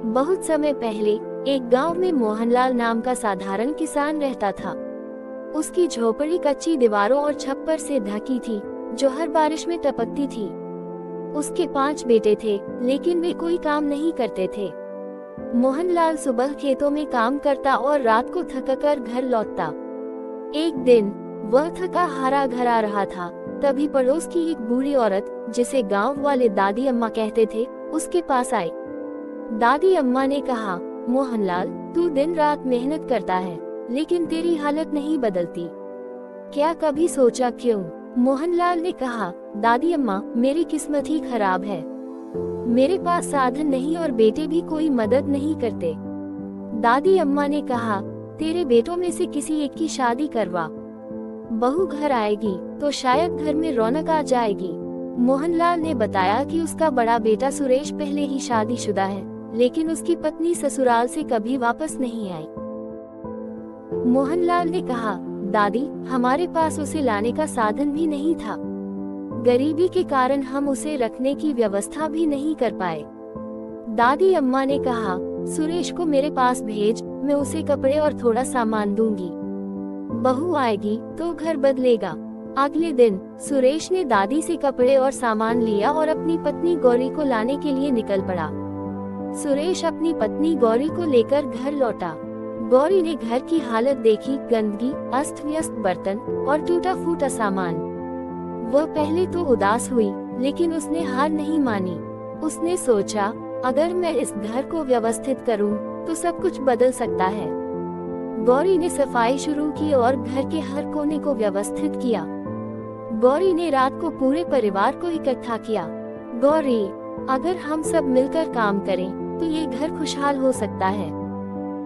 बहुत समय पहले एक गांव में मोहनलाल नाम का साधारण किसान रहता था। उसकी झोपड़ी कच्ची दीवारों और छप्पर से ढकी थी, जो हर बारिश में टपकती थी। उसके 5 बेटे थे, लेकिन वे कोई काम नहीं करते थे। मोहनलाल सुबह खेतों में काम करता और रात को थककर घर लौटता। एक दिन वह थका हारा घर आ रहा था, तभी पड़ोस की एक बूढ़ी औरत, जिसे गांव वाले दादी अम्मा कहते थे, उसके पास आई। दादी अम्मा ने कहा, मोहनलाल, तू दिन रात मेहनत करता है, लेकिन तेरी हालत नहीं बदलती। क्या कभी सोचा क्यों? मोहनलाल ने कहा, दादी अम्मा, मेरी किस्मत ही खराब है। मेरे पास साधन नहीं और बेटे भी कोई मदद नहीं करते। दादी अम्मा ने कहा, तेरे बेटों में से किसी एक की शादी करवा। बहू घर आएगी तो शायद घर में रौनक आ जाएगी। मोहनलाल ने बताया कि उसका बड़ा बेटा सुरेश पहले ही शादीशुदा है, लेकिन उसकी पत्नी ससुराल से कभी वापस नहीं आई। मोहनलाल ने कहा, दादी, हमारे पास उसे लाने का साधन भी नहीं था। गरीबी के कारण हम उसे रखने की व्यवस्था भी नहीं कर पाए। दादी अम्मा ने कहा, सुरेश को मेरे पास भेज, मैं उसे कपड़े और थोड़ा सामान दूंगी। बहू आएगी तो घर बदलेगा। अगले दिन सुरेश ने दादी से कपड़े और सामान लिया और अपनी पत्नी गौरी को लाने के लिए निकल पड़ा। सुरेश अपनी पत्नी गौरी को लेकर घर लौटा। गौरी ने घर की हालत देखी, गंदगी, अस्त व्यस्त बर्तन और टूटा फूटा सामान। वह पहले तो उदास हुई, लेकिन उसने हार नहीं मानी। उसने सोचा, अगर मैं इस घर को व्यवस्थित करूं, तो सब कुछ बदल सकता है। गौरी ने सफाई शुरू की और घर के हर कोने को व्यवस्थित किया। गौरी ने रात को पूरे परिवार को इकट्ठा किया। गौरी, अगर हम सब मिलकर काम करें, तो ये घर खुशहाल हो सकता है।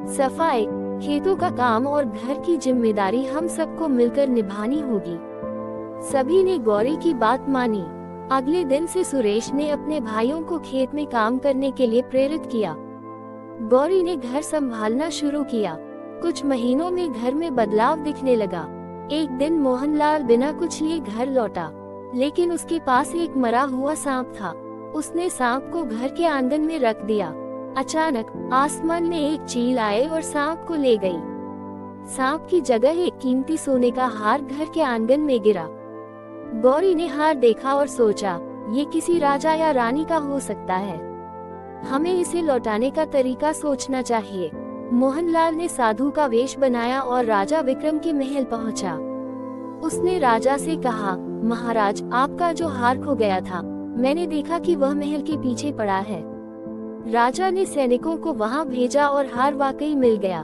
सफाई, खेतों का काम और घर की जिम्मेदारी हम सबको मिलकर निभानी होगी। सभी ने गौरी की बात मानी। अगले दिन से सुरेश ने अपने भाइयों को खेत में काम करने के लिए प्रेरित किया। गौरी ने घर संभालना शुरू किया। कुछ महीनों में घर में बदलाव दिखने लगा। एक दिन मोहनलाल बिना कुछ लिए घर लौटा, लेकिन उसके पास एक मरा हुआ सांप था। उसने सांप को घर के आंगन में रख दिया। अचानक आसमान में एक चील आए और सांप को ले गई। सांप की जगह एक कीमती सोने का हार घर के आंगन में गिरा। गौरी ने हार देखा और सोचा, ये किसी राजा या रानी का हो सकता है। हमें इसे लौटाने का तरीका सोचना चाहिए। मोहनलाल ने साधु का वेश बनाया और राजा विक्रम के महल पहुंचा। उसने राजा से कहा, महाराज, आपका जो हार खो गया था, मैंने देखा कि वह महल के पीछे पड़ा है। राजा ने सैनिकों को वहां भेजा और हार वाकई मिल गया।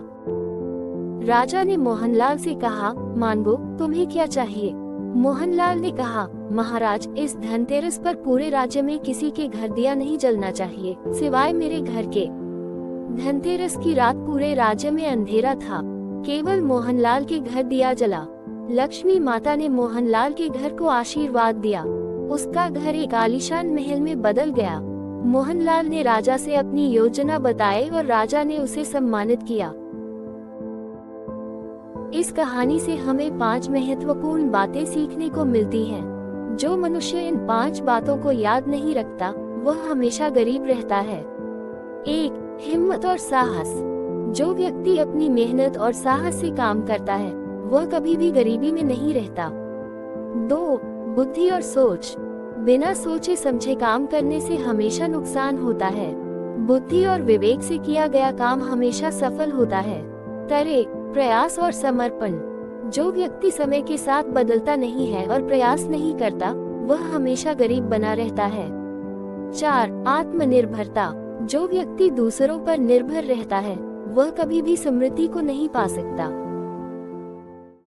राजा ने मोहनलाल से कहा, मानगो, तुम्हें क्या चाहिए? मोहनलाल ने कहा, महाराज, इस धनतेरस पर पूरे राज्य में किसी के घर दिया नहीं जलना चाहिए, सिवाय मेरे घर के। धनतेरस की रात पूरे राज्य में अंधेरा था, केवल मोहनलाल के घर दिया जला। लक्ष्मी माता ने मोहनलाल के घर को आशीर्वाद दिया। उसका घर एक आलीशान महल में बदल गया। मोहनलाल ने राजा से अपनी योजना बताई और राजा ने उसे सम्मानित किया। इस कहानी से हमें 5 महत्वपूर्ण बातें सीखने को मिलती हैं। जो मनुष्य इन 5 बातों को याद नहीं रखता, वह हमेशा गरीब रहता है। 1. हिम्मत और साहस। जो व्यक्ति अपनी मेहनत और साहस से काम करता है, वह कभी भी गरीबी में नहीं रहता। 2. बुद्धि और सोच। बिना सोचे समझे काम करने से हमेशा नुकसान होता है। बुद्धि और विवेक से किया गया काम हमेशा सफल होता है। तरह, प्रयास और समर्पण। जो व्यक्ति समय के साथ बदलता नहीं है और प्रयास नहीं करता, वह हमेशा गरीब बना रहता है। 4. आत्मनिर्भरता। जो व्यक्ति दूसरों पर निर्भर रहता है, वह कभी भी समृद्धि को नहीं पा सकता।